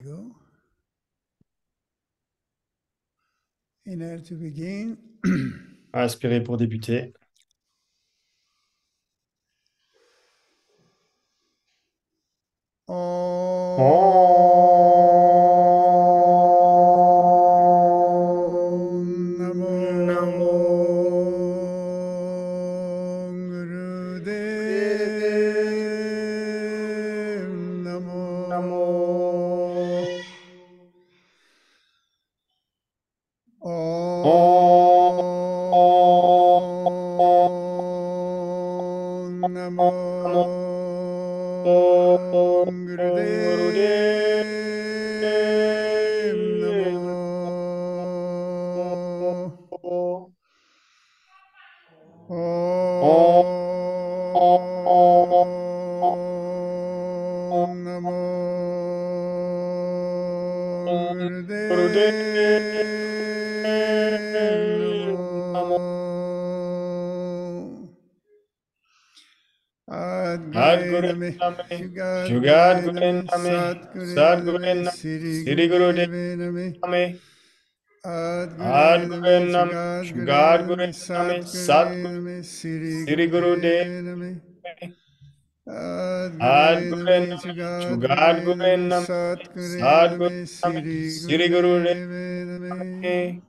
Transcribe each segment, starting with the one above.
Go. Inhale to begin. Inspirez pour débuter. Om Namo Namo Gurudev Namo. Namo Om Namo Gurudev Namo. Om Namo Gurudev Namo. Adgure Name, Shugat Shugat Gure Gure Name, Name, Sat Gure Sat Gure Name, Name, Siri Siri Guru Gurudev Name. Name, Adgure Ad Gure Name, Name, Shugat Gure Shugat Gure Name, Name, Sat Gure Sat Name, Siri Siri Guru Gurudev Name. Ad Adgure Gure Name, Name, Shugat Shugat Gure Gure Name, Name, Sat Gure Sat Gure Name, Name, Siri Siri Guru Gurudev Name. Name.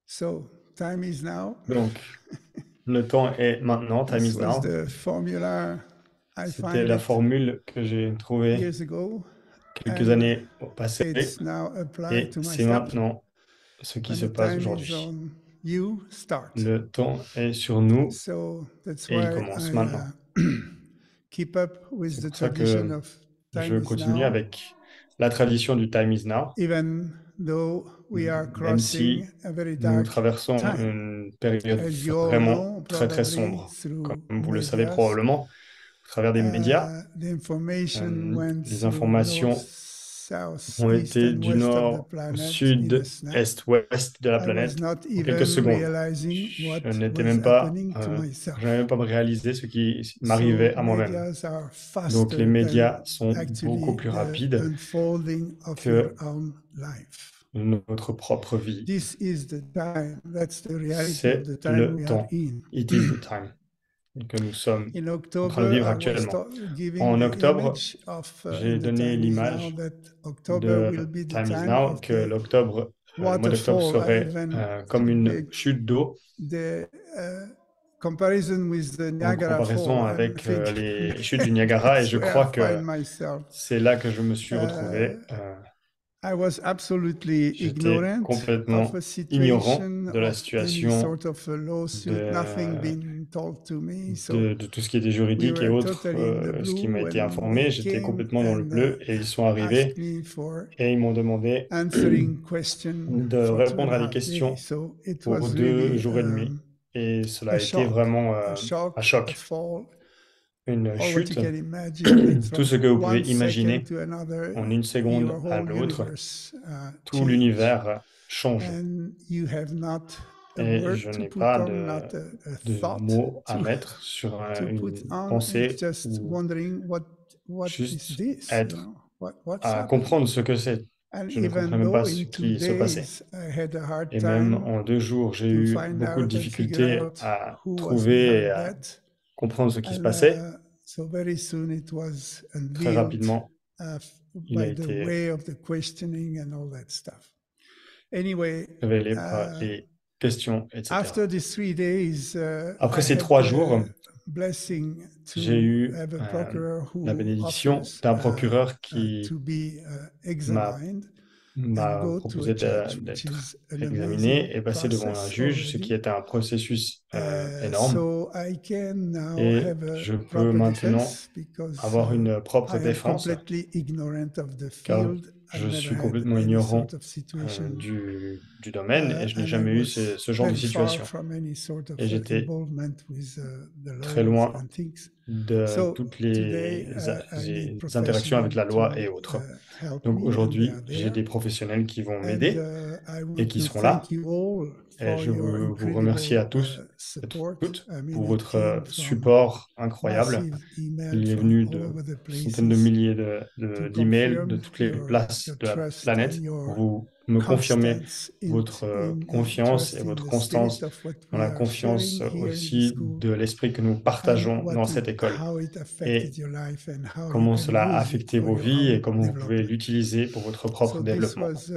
So, time is now. Donc, le temps est maintenant, time This is was now. the formula I C'était find la it formule que j'ai trouvée years ago, quelques and années au passé it's now applied et to c'est myself. maintenant ce qui When se the passe time is aujourd'hui. on you, start. Le temps est sur nous So that's et il why commence I maintenant. keep up with C'est the pour ça tradition que of je time is continue now, avec la tradition du time is now, even though we are même crossing si a very nous dark traversons time. une période As you all vraiment know, très très probably sombre, through comme vous le savez medias, probablement, au travers des médias. the information went Les through north, informations south, ont east, été and du west of the nord au planet in a sud, snap. est, ouest de la I was planète not en quelques even secondes. realizing Je what n'étais was même pas, happening to je n'avais myself. même pas réalisé ce qui So m'arrivait à moi-même. medias are Donc les faster than médias sont beaucoup actually plus the rapides unfolding of your que own life. notre propre vie. This is the time. That's the reality of C'est the time le we are temps. in. It is the time que nous sommes In en train de October, vivre I was actuellement. giving En the octobre, image of j'ai in the donné time is now l'image that October de will be the Time is time Now, of que the le mois d'octobre waterfall. I serait even comme une did chute d'eau the comparison with the en Niagara comparaison Fall and avec think les chutes du Niagara, et that's je where I crois que find myself. c'est là que je me suis Uh, retrouvé. I was absolutely J'étais ignorant of complètement a ignorant situation, de la of any situation, sort of a lawsuit, nothing de, being told to me. So de tout ce qui était we juridique et were autres, totally in the ce qui blue m'a été when informé. they J'étais came complètement dans le and bleu et ils sont arrivés asked me for et ils m'ont demandé answering question de for two and répondre a à des half days. questions So it pour was deux really jours et demi. Et cela a a été vraiment a un shock, a choc, fall, une all what you chute. can imagine. And Tout from ce que vous pouvez 1 second imaginer to another, en une your seconde à whole l'autre, universe tout change. l'univers change. And you have not a Et je word to n'ai put pas on, not a de thought mots à to mettre sur to put une on. It's pensée just ou wondering what is juste this, être what's à happening. comprendre ce que c'est. And Je ne comprenais even même pas though ce in two qui se passait. days I had a hard Et même time en 2 jours, j'ai to eu find beaucoup de out and figure difficultés out à who was trouver et behind à that. comprendre ce qui se And passait. so very soon it was Très unveiled rapidement, il a by the été way of the questioning and all that stuff. Anyway, révélé par les questions, etc. after these 3 days, Après I ces had 3 jours, the blessing j'ai to eu have a procureur la who bénédiction offers d'un procureur qui to be m'a examined and m'a go to a proposé judge, which d'être is an examiné amazing et passé devant un process juge, ce qui already. est un processus énorme. So I can now Et have a je peux proper maintenant defense because avoir une propre I am défense, completely ignorant of the car field. je suis had complètement any ignorant sort of situation du domaine et je n'ai and I jamais eu was ce genre de very far situation. from any sort Et of j'étais involvement with the très laws loin and things. de So toutes today I need les interactions avec professional la loi et to autres. help Donc me, and they are aujourd'hui, j'ai there. des professionnels qui vont And m'aider I et want qui to seront là. thank you all Et for je your veux vous remercier à incredible tous et support. toutes I mean, pour it votre came from support incroyable. massive email Il est from venu all de over the centaines de places milliers to d'emails de confirm toutes les places your de la trust and planète pour your vous me confirmer constance votre in confiance et trust in votre the constance spirit of what dans we la are confiance sharing here in the aussi school de l'esprit que nous and partageons dans cette école how it et affected your life and how you comment can cela a use it affecté for vos your vies et own comment vous pouvez development. l'utiliser pour votre propre So this développement. was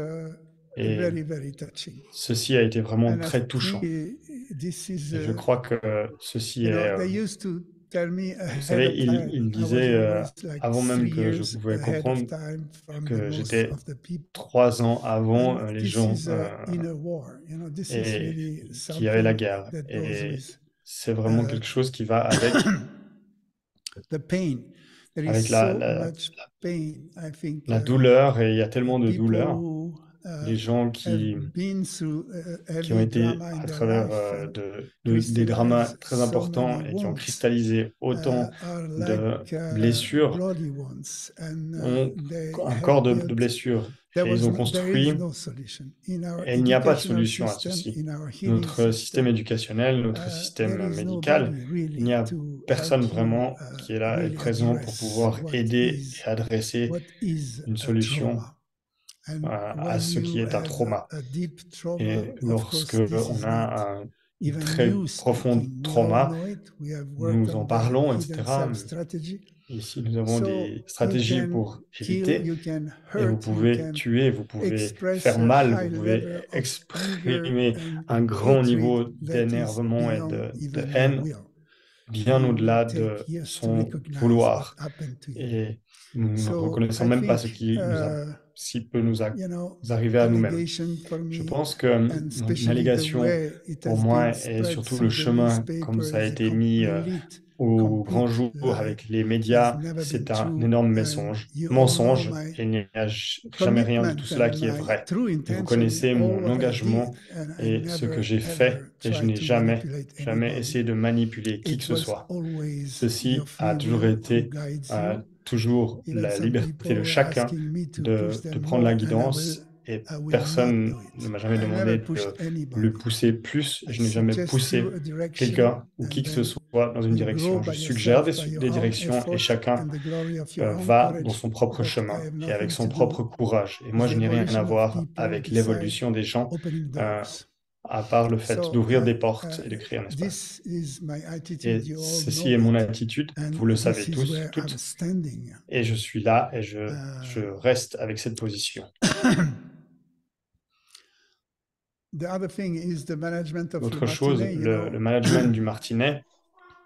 Et very, very touching. ceci a été vraiment And I très touchant. think this is, Et je crois que ceci you know, est... they used to tell me Vous ahead savez, of time. il I was disait, always like avant même 3 que je years pouvais ahead of comprendre, time from the que most j'étais of the people. 3 ans avant And les this gens is in a war, you know, this is et really qu'il y avait la something guerre. that goes Et with c'est vraiment quelque chose qui va the pain. There is avec so much pain, I think, la douleur, et il y a tellement de people douleur. who Les gens have been through qui ont heavy été drama in à their travers life and des dramas crystallize très so importants many et qui ont wounds cristallisé autant are de like blessures bloody ones, and ont they un have corps de built. blessures et ils ont There is construit, no solution in our et il n'y a pas de educational solution à system, ceci. in our healing Notre système system. éducationnel, notre There système is médical, nobody il n'y really a to personne help you vraiment qui est là et really présent pour address pouvoir aider et adresser what is une a solution trauma. And à when ce qui you est un have trauma. a deep trauma, Et of lorsque course, this on is not a un even très you profond speaking. We all trauma, know it. We have worked nous en on the parlons, hidden etc. self strategy. Ici, nous avons So des you stratégies can pour kill, éviter, you can et vous hurt, you pouvez can tuer, vous pouvez express faire a mal, vous high pouvez level of anger exprimer and un grand hatred niveau that is d'énervement et beyond de even your haine, will. bien And will au-delà take de years to son recognize what vouloir. happened to you. Et nous ne So reconnaissons I même pas ce think, qui peut nous you know, arriver à nous-mêmes. allegation for Je me, pense que and une especially the allégation, way it pour has moi, been et spread surtout le through the chemin comme newspaper, ça a is a été mis au grand complete jour lie. avec les Has médias, never been c'est un true. énorme And you all know mensonge, my et il n'y a jamais rien de tout commitment cela and qui est my vrai. true Et vous intention in connaissez all mon what I did, engagement and I et ce que never j'ai fait, ever et je tried n'ai to jamais, manipulate jamais anybody. essayé de manipuler qui que It ce was soit. always your Ceci a free toujours will who été guides you. toujours Even la some liberté people de were chacun asking me to push de them prendre la more, and guidance, et I will not personne do ne it. m'a jamais I never demandé pushed de le anybody. pousser plus. I Je n'ai jamais suggest you poussé a direction, quelqu'un ou qui and que ce then soit dans une you grow direction. Je by suggère yourself, by your des own directions et effort chacun and the glory of your own va dans courage. son propre But I chemin have et avec nothing son to propre do courage. Et moi, with je the n'ai rien à evolution of voir people avec beside l'évolution des gens, opening doors. à part le fait So d'ouvrir des portes et de créer un espace. this is my attitude. Et You all ceci know est mon it, attitude, and vous le this savez is tous, where I'm toutes, standing. et je suis là et je reste avec cette position. The other thing is the management of Le Autre chose, Martinet. le management du Martinet,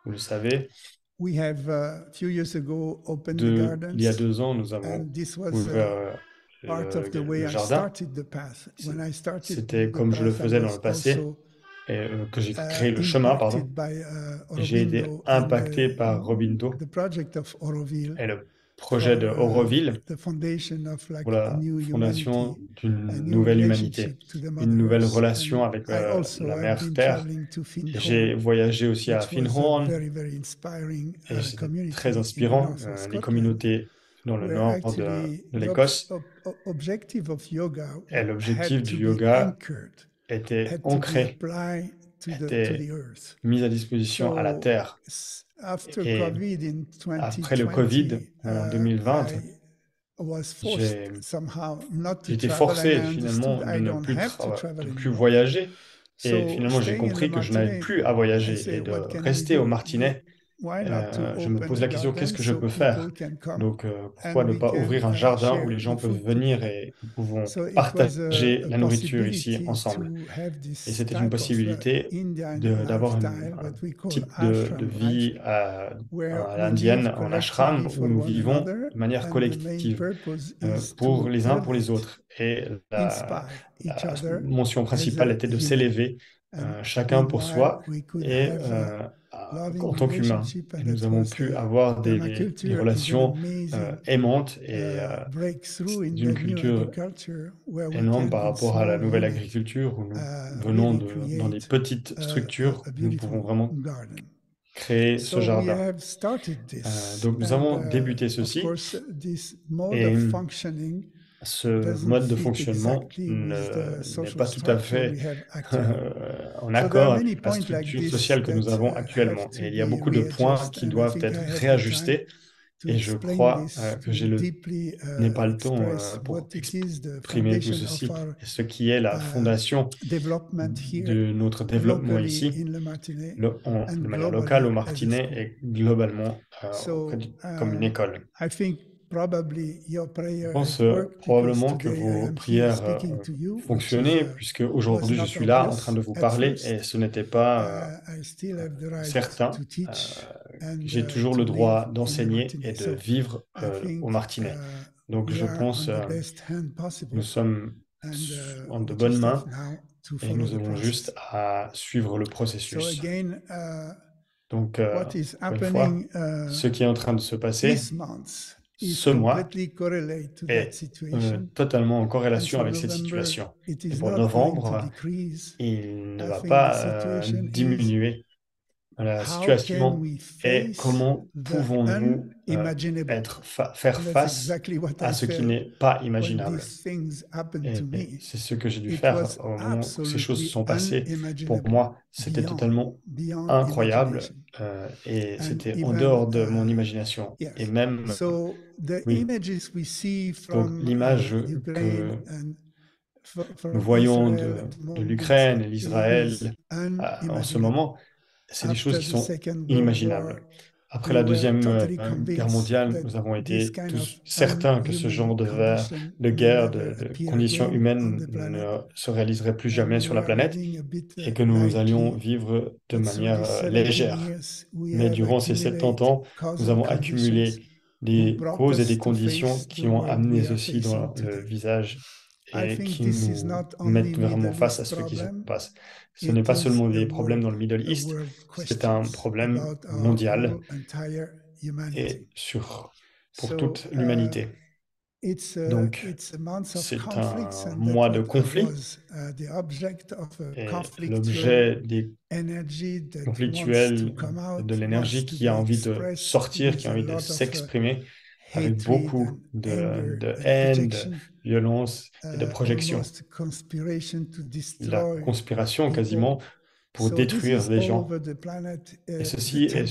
vous le savez, We have a few years ago opened the il y a gardens, 2 ans, nous avons and this was ouvert part of the way le I jardin. started the path. When I started C'était the comme je le path, I faisais dans was le passé, also et que j'ai créé le chemin, pardon, impacted by et j'ai été Aurobindo and impacté par Robindo the project of Auroville et le projet for de Auroville the foundation of pour like a la new fondation humanity, a d'une new nouvelle humanité, relationship to the une Mother nouvelle Earth. relation And avec I also la have mère been Terre. traveling to Et j'ai Findhorn, voyagé aussi à which was a Findhorn, very, very inspiring et c'était très community in the inspirant. north of Les Scotland, communautés dans le where nord actually de the l'Écosse, objective of yoga et had l'objectif to du be yoga anchored, était had to be ancré, applied to était the earth. mis à disposition à la So terre. after Et COVID in après le Covid 2020, en 2020, I was forced j'ai somehow not to été travel, and forcé I understood finalement I don't have to travel de plus anymore. voyager. Et So finalement, j'ai staying in Le compris que je n'avais Martinet, plus à I voyager say, et de what can we rester au do? Martinet. Why not to Je me open pose a la question, garden qu'est-ce que je so peux people faire? can come Donc, pourquoi and ne we pas can ouvrir un jardin où share les gens the peuvent food venir together? et nous pouvons So it was partager a la nourriture ici possibility ensemble. to have Et this c'était une type of possibilité Indian d'avoir lifestyle, un what we call type de ashram life, vie where à we l'indienne, live en collectively ashram, où for nous one vivons another, de manière and the main collective purpose is pour to les uns pour les elevate, autres. Et inspire each la other mention as principale a était de human. s'élever And chacun pour meanwhile, soi we could et have loving en tant qu'humains. relationship, Et and nous that avons was pu the avoir des permaculture is an relations amazing aimantes et breakthrough in d'une the new culture agriculture where we énorme can, par in rapport à la small nouvelle unit, agriculture où nous venons really dans des create petites structures, a nous pouvons beautiful vraiment garden. créer ce So we jardin. have started this, Donc nous and avons débuté of ceci course, this mode et of functioning ce doesn't mode de fit fonctionnement exactly with the n'est social pas tout à structure fait we have actually. en So there are accord avec many la points like structure this sociale que nous that avons have actuellement. to Et il y a be beaucoup de points readjusted, qui and I doivent think I être have the time réajustés. to Et je explain crois this, que to deeply n'ai pas le temps express pour what it is, the exprimer tout foundation of ceci. our Et ce qui est la fondation development here de notre développement locally ici, in Le Martinet de and manière locale au globally as a Martinet school. et globalement So comme une école. I think probably your Je prayer pense has worked because probablement que today I vos am here prières speaking ont to you, which is fonctionné, puisque was aujourd'hui je not suis là en train obvious de vous at parler et first. ce n'était pas I still have the right certain. to teach and J'ai toujours to le live droit in Le d'enseigner et Martinet. de So vivre I au think Martinet. Donc we je are pense on the best hand nous possible, sommes and en de we bonnes just have mains now to et follow nous the avons juste process. à suivre le So processus. again, Donc, what is encore une fois, happening ce qui est en train de se passer this month is ce mois completely correlate to that est situation. totalement en And corrélation for avec cette November, situation. it Et is pour not going to novembre, decrease. il ne I va think the pas situation is diminuer. La how can situation we est face comment the pouvons-nous unimaginable? faire And that's face exactly what à I ce qui felt n'est pas when imaginable. these things happened to Et me. c'est ce que j'ai dû It faire was au moment où ces choses se absolutely sont passées. Pour unimaginable, moi, c'était totalement beyond incroyable imagination. et And c'était en even, dehors de mon imagination. Et yes. même, So the oui, images we see donc from l'image Ukraine que and nous from voyons Israel at the de moment l'Ukraine et is l'Israël en ce unimaginable. moment, c'est des choses After qui the sont Second World War, inimaginables. Après we la were Deuxième totally Guerre convinced mondiale, that nous avons this été kind of tous certains que ce unhuman genre condition de will guerre, never de appear conditions again on humaines the planet. ne se réaliseraient plus And jamais sur we la are planète living a bit et que nous allions lightly. vivre de But through these manière 17 légère. years, we Mais have durant ces 70 accumulated ans, nous causal avons conditions accumulé who des brought causes et us des to conditions face the qui ont world amené we are ceci facing dans le today. visage I et think qui this is nous not only mettent vraiment Middle face à East ce qui se problem, passe. Ce n'est it pas is seulement des problèmes dans le Middle a East, world c'est un questions problème about our mondial whole entire et humanity. pour So toute l'humanité. it's Donc, a month of c'est conflicts, un and that mois de what conflit was the object of a et conflictual l'objet des energy that wants to conflictuels, come de out, wants l'énergie to qui a be envie de expressed sortir, qui a with a envie de lot of s'exprimer avec hatred and beaucoup anger de and haine, de projection, violence et de projection. almost conspiration to La destroy conspiration people. quasiment pour So this détruire is les all gens. over the planet. Et The ceci est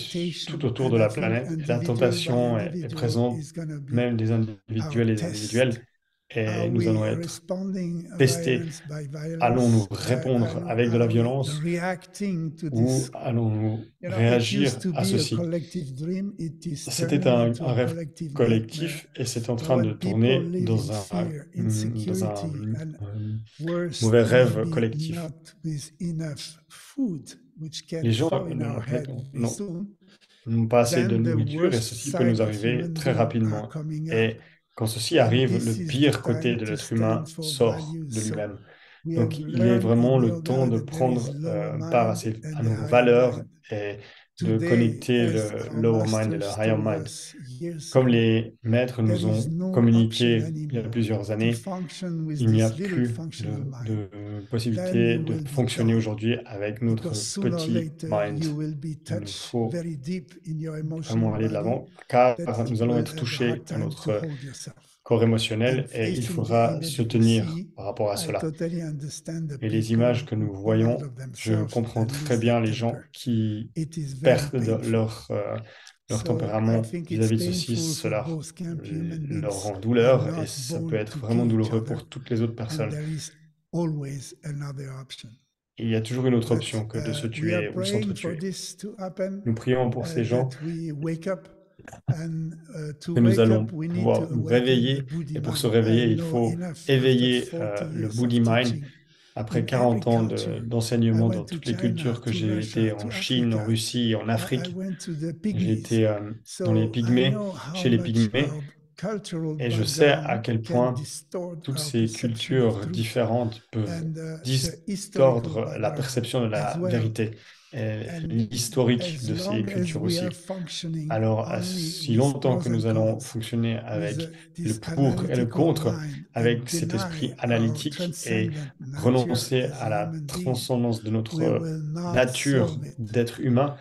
tout temptation, autour and de I la think planète. Et la individual by tentation est individual présente is going to be même des our individuels et des test. individuels. Et Are nous allons we être responding testés. violence by Allons-nous violence, répondre and avec de la are we violence reacting to ou this? allons-nous It used réagir to à be a ceci? collective dream. It is C'était turning un into a rêve collective nightmare. collectif et c'est en But train de when people tourner live in fear, dans insecurity, and worse, mauvais rêve maybe collectif. not with enough food, which can Les gens fall in our head very soon, n'ont pas assez de then the nourriture et worst ceci peut nous side of arriver human très being are rapidement. coming up. Et quand ceci And arrive, this le is the pire côté time de to l'être stand humain for sort values. de So lui-même. we Donc, have il est learned vraiment in le temps yoga de that there is prendre lower part mind à and the nos higher valeurs mind. et de Today, connecter as le our lower mind et le masters higher told mind. us years Comme ago, les maîtres there nous is ont no option communiqué il y a anymore plusieurs to années, function with il n'y a this little plus functional mind. de Then possibilité you de will be fonctionner gone. aujourd'hui avec Because notre sooner or petit later, mind. you will be Il nous touched faut very deep in your emotional vraiment aller de body l'avant, car that nous you allons will être have a hard touchés à time to notre hold yourself. corps And émotionnel et il facing the faudra se image we tenir see, par rapport à I cela. totally understand the Et les people images que nous who come out voyons, of je themselves comprends and très lose their bien les gens temper. qui It is very perdent painful. leur So I tempérament think it's vis-à-vis de ceci. painful for Cela both camp. Human leur beings rend are douleur et not ça peut born être to vraiment kill each douloureux other, pour toutes les autres and personnes. there is always another option. Il y a toujours une autre But option que de se we are tuer ou praying for s'entretuer. this to happen, Nous prions pour ces gens that we wake up. And to que nous wake allons up, we need to pouvoir nous awaken the réveiller. Buddhi Et pour se mind. I réveiller, il know faut enough after éveiller 40 le years of Buddhi Mind. teaching Après in every 40 ans culture. I d'enseignement went dans to toutes les China, cultures que to j'ai été Russia, en to Chine, en Africa. Russie, en I Afrique, went to the j'ai Pygmies. été dans les So I Pygmées, know how chez les much Pygmées, our cultural et je sais à background quel can point distort toutes our ces perception of cultures truth. différentes peuvent And the historical distordre la background perception de as la well vérité. l'historique de ces cultures aussi. Alors, si longtemps que nous allons fonctionner avec le pour et le contre, avec cet esprit analytique et renoncer à la transcendance de notre nature d'être humain,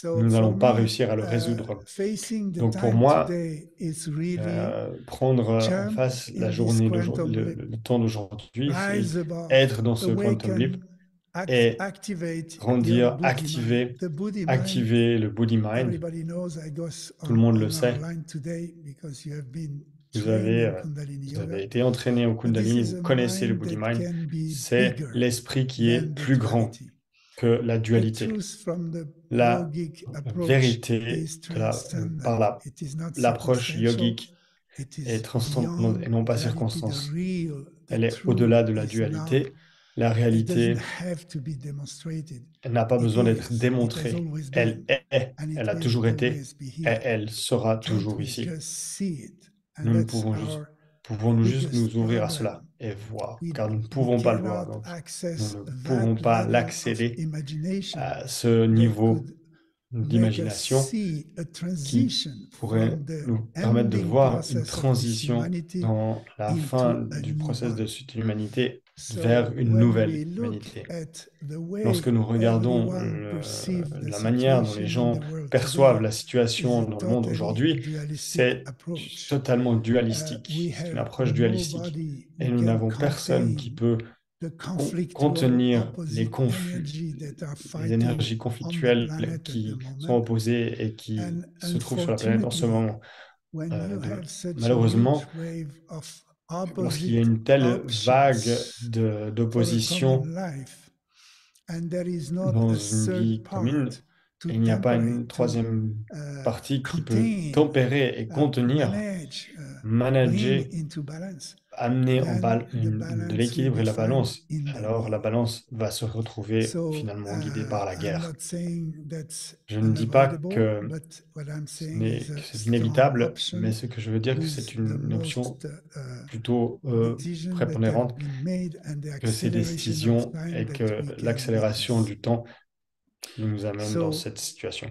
nous n'allons pas réussir à le résoudre. Donc pour moi, prendre en face la journée d'aujourd'hui, le temps d'aujourd'hui, c'est être dans ce quantum leap et grandir, activer le body mind. Tout le monde le sait. Vous avez été entraîné au Kundalini, vous connaissez le body mind. C'est l'esprit qui est plus grand que la dualité. La vérité par l'approche yogique est transcendante et non pas circonstance. Elle est au-delà de la dualité. La réalité, elle n'a pas besoin d'être démontrée. Elle est, elle a toujours été et elle sera toujours ici. Nous pouvons juste nous ouvrir à cela et voir, car nous ne pouvons pas le voir. Donc, nous ne pouvons pas l'accéder à ce niveau d'imagination qui pourrait nous permettre de voir une transition dans la fin du processus de l'humanité vers une nouvelle humanité. Lorsque nous regardons la manière dont les gens perçoivent la situation dans le monde aujourd'hui, c'est totalement dualistique, c'est une approche dualistique. Et nous n'avons personne qui peut contenir les conflits, les énergies conflictuelles qui sont opposées et qui se trouvent sur la planète en ce moment. Malheureusement, lorsqu'il y a une telle vague d'opposition dans une vie commune, il n'y a pas une troisième partie qui peut tempérer et contenir, manager, amener de l'équilibre et la balance. Alors la balance va se retrouver finalement guidée par la guerre. Je ne dis pas que c'est inévitable, mais ce que je veux dire, que c'est une option plutôt prépondérante, que ces décisions et que l'accélération du temps qui nous amène dans cette situation.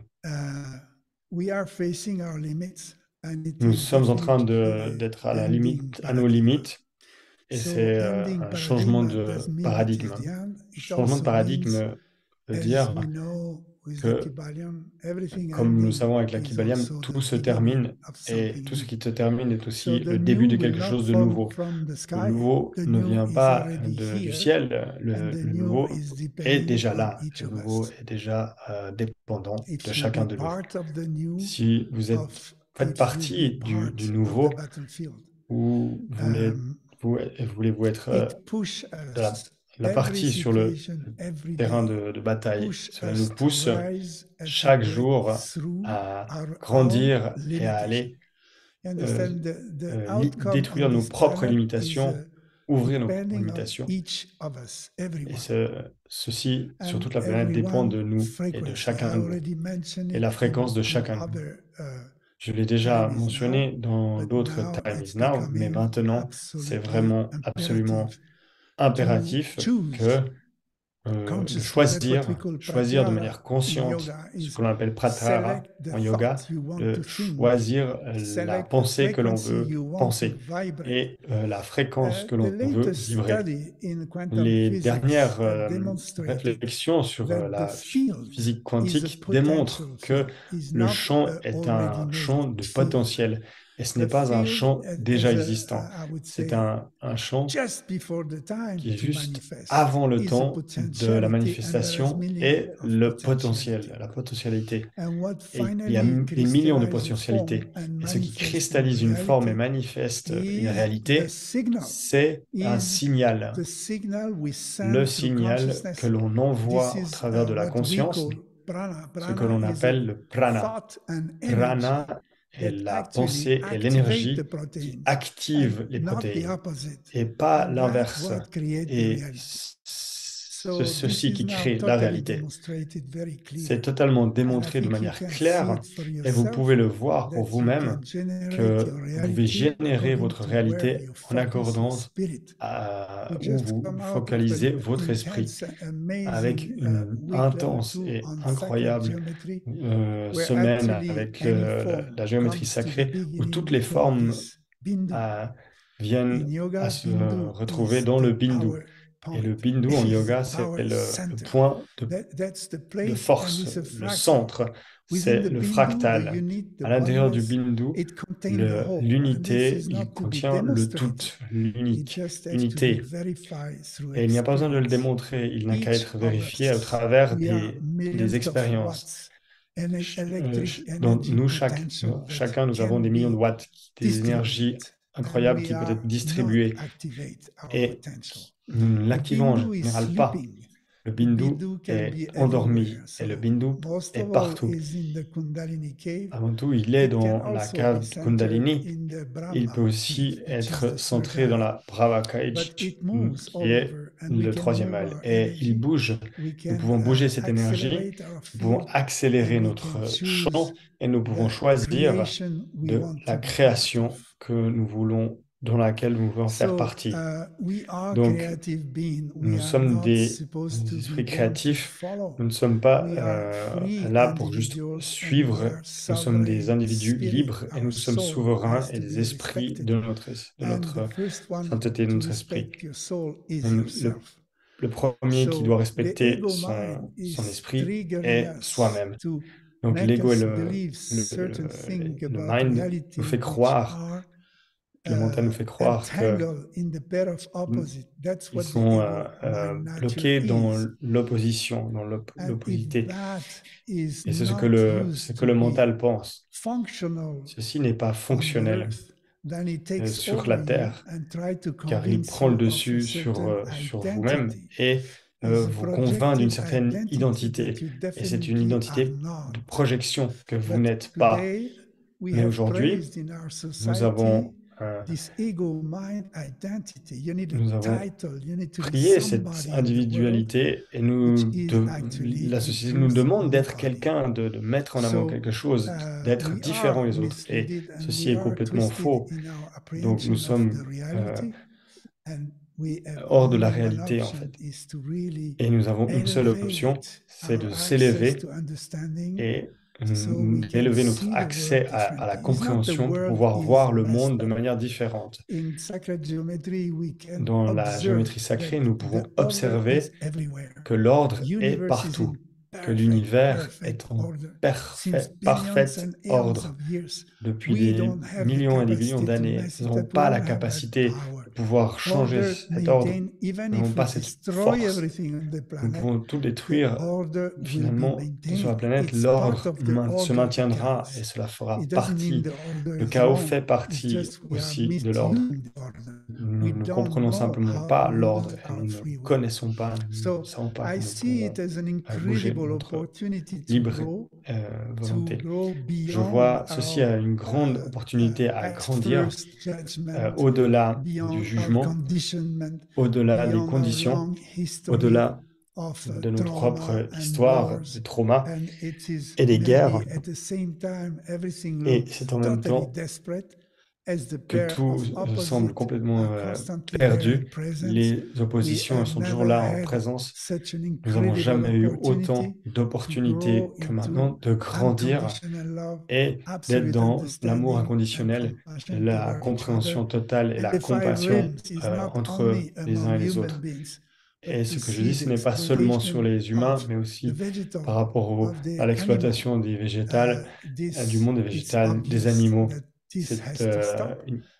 Nous sommes en train d'être à nos limites, et c'est un changement de paradigme. Changement de paradigme veut dire que, comme nous le savons avec la Kybalion, tout se termine, et tout ce qui se termine est aussi le début de quelque chose de nouveau. Le nouveau ne vient pas du ciel, le nouveau est déjà là, le nouveau est déjà dépendant de chacun de nous. Si faites partie du nouveau, ou voulez-vous être de la partie sur le terrain de bataille, cela nous pousse chaque jour à grandir et à aller détruire nos propres limitations, ouvrir nos propres limitations. Et ceci, sur toute la planète, dépend de nous et de chacun de nous, et la fréquence de chacun de nous. Je l'ai déjà mentionné dans d'autres Time is Now, mais maintenant, c'est vraiment absolument impératif de choisir de manière consciente ce que l'on appelle pratara en yoga, de choisir la pensée que l'on veut penser et la fréquence que l'on veut vibrer. Les dernières réflexions sur la physique quantique démontrent que le champ est un champ de potentiel. Et ce n'est pas un champ déjà existant. C'est un champ qui est juste avant le temps de la manifestation et le potentiel, la potentialité. Et il y a des millions de potentialités. Et ce qui cristallise une forme et manifeste une réalité, c'est un signal. Le signal que l'on envoie au travers de la conscience, ce que l'on appelle le prana. Prana est la pensée et l'énergie qui active les protéines, et pas l'inverse. Et ceci qui crée la réalité. C'est totalement démontré de manière claire et vous pouvez le voir pour vous-même que vous pouvez générer votre réalité en accordance où vous focalisez votre esprit avec une intense et incroyable semaine avec la géométrie sacrée où toutes les formes euh, viennent à se retrouver dans le bindu. Et le bindu en yoga, c'est le point de force, le centre, c'est le fractal. À l'intérieur du bindu, l'unité, il contient le tout, l'unique, unité. Et il n'y a pas besoin de le démontrer, il n'a qu'à être vérifié au travers des expériences. Chacun, nous avons des millions de watts, des énergies incroyables qui peuvent être distribuées. Et nous ne l'activons en général pas. Le bindu est endormi et le bindu est partout. Avant tout, il est dans la cave Kundalini. Il peut aussi être centré dans la Brahma Cage, qui est le troisième œil. Et il bouge. Nous pouvons bouger cette énergie, nous pouvons accélérer notre champ et nous pouvons choisir de la création que nous voulons, dans laquelle nous voulons faire partie. Donc, nous sommes des esprits créatifs. Nous ne sommes pas là pour juste suivre. Nous sommes des individus libres et nous sommes souverains et des esprits de notre sainteté, de notre esprit. Le premier qui doit respecter son esprit est soi-même. Donc l'ego et le mind nous fait croire, le mental nous fait croire qu'ils sont bloqués dans l'opposition, dans l'opposité. Et c'est ce que le mental pense. Ceci n'est pas fonctionnel sur la Terre, car il prend le dessus sur vous-même et vous convainc d'une certaine identité. Et c'est une identité de projection que vous n'êtes pas. Mais aujourd'hui, nous avons prié cette individualité et la société nous demande d'être quelqu'un, de mettre en avant quelque chose, d'être différent des autres. Et ceci est complètement faux. Donc nous sommes hors de la réalité, en fait. Et nous avons une seule option, c'est de s'élever et d'élever notre accès à la compréhension pour pouvoir voir le monde de manière différente. Dans la géométrie sacrée, nous pouvons observer que l'ordre est partout, que l'univers est en parfait ordre depuis des millions et des millions d'années. Nous n'avons pas la capacité de pouvoir changer cet ordre. Nous n'avons pas cette force. Nous pouvons tout détruire. Finalement, sur la planète, l'ordre se maintiendra et cela fera partie. Le chaos fait partie aussi de l'ordre. Nous ne comprenons simplement pas l'ordre et nous ne connaissons pas, nous ne savons pas comment bouger notre libre volonté. Je vois ceci à une grande opportunité à grandir au-delà du jugement, au-delà des conditions, au-delà de notre propre histoire, des traumas et des guerres. Et c'est en même temps que tout semble complètement perdu. Les oppositions sont toujours là en présence. Nous n'avons jamais eu autant d'opportunités que maintenant de grandir et d'être dans l'amour inconditionnel, la compréhension totale et la compassion entre les uns et les autres. Et ce que je dis, ce n'est pas seulement sur les humains, mais aussi par rapport à l'exploitation des végétales, du monde des végétales, des animaux.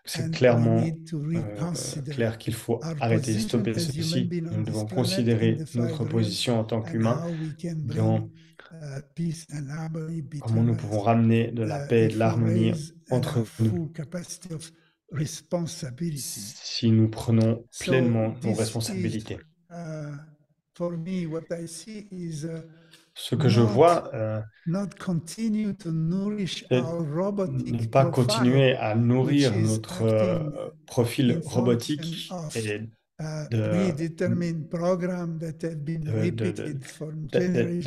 C'est clairement clair qu'il faut arrêter, stopper ceci. Nous devons considérer notre position en tant qu'humains dans comment nous pouvons ramener de la paix et de l'harmonie entre nous si nous prenons pleinement nos responsabilités. Ce que je vois, c'est ne pas continuer à nourrir notre profil robotique et de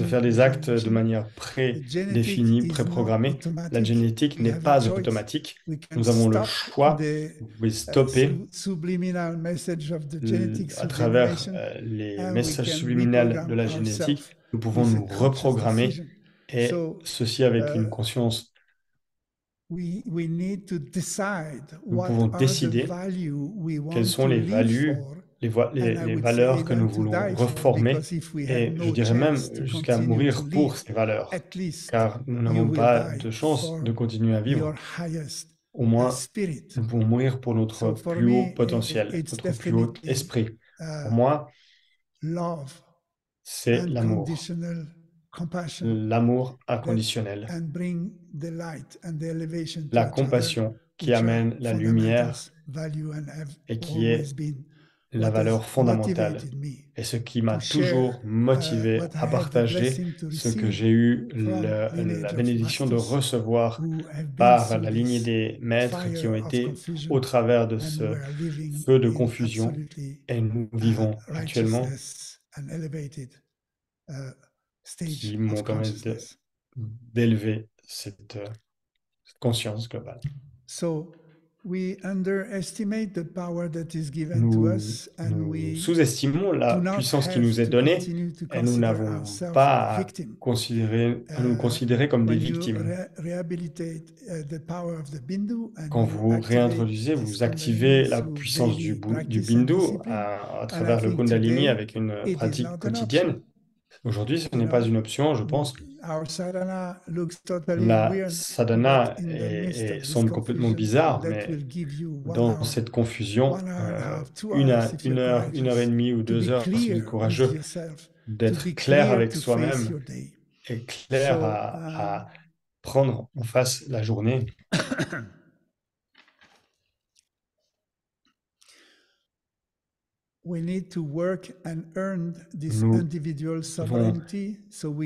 faire des actes de manière prédéfinie, préprogrammée. La génétique n'est pas automatique. Nous avons le choix. Vous pouvez stopper à travers les messages subliminaux de la génétique. Nous pouvons nous reprogrammer, et ceci avec une conscience. Nous pouvons décider quelles sont les valeurs que nous voulons reformer, et je dirais même jusqu'à mourir pour ces valeurs, car nous n'avons pas de chance de continuer à vivre. Au moins, nous pouvons mourir pour notre plus haut potentiel, notre plus haut esprit. Pour moi, c'est l'amour inconditionnel, la compassion qui amène la lumière et qui est la valeur fondamentale, et ce qui m'a toujours motivé à partager ce que j'ai eu la bénédiction de recevoir par la lignée des maîtres qui ont été au travers de ce feu de confusion, et nous vivons actuellement, qui m'ont permis d'élever cette conscience globale. Nous sous-estimons la puissance qui nous est donnée, et nous n'avons pas à nous considérer comme des victimes. Quand vous réintroduisez, vous activez la puissance du Bindu à travers le Kundalini avec une pratique quotidienne. Aujourd'hui, ce n'est pas une option, je pense. La sadhana semble complètement bizarre, mais dans cette confusion, 1 heure et demie ou 2 heures, si vous êtes courageux, d'être clair avec soi-même et clair à prendre en face la journée. Nous devons